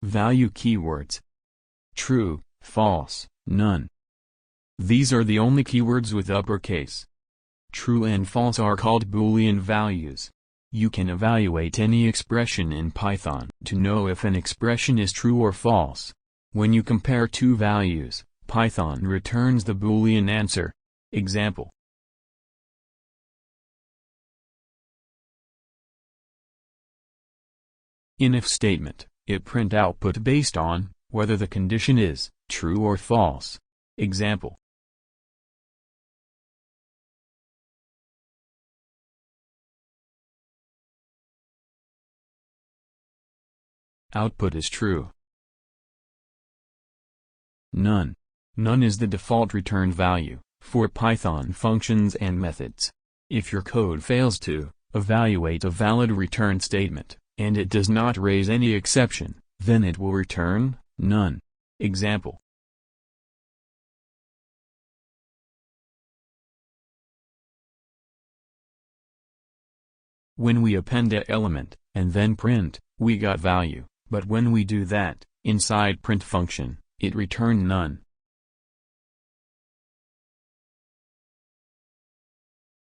Value keywords. True, false, none. These are the only keywords with uppercase. True and false are called Boolean values. You can evaluate any expression in Python to know if an expression is true or false. When you compare two values, Python returns the Boolean answer. Example. In if statement, it print output based on whether the condition is true or false. Example. Output is true. None. None is the default return value for Python functions and methods. If your code fails to evaluate a valid return statement, and it does not raise any exception, then it will return none. Example. When we append a element, and then print, we got value, but when we do that, inside print function, it returned none.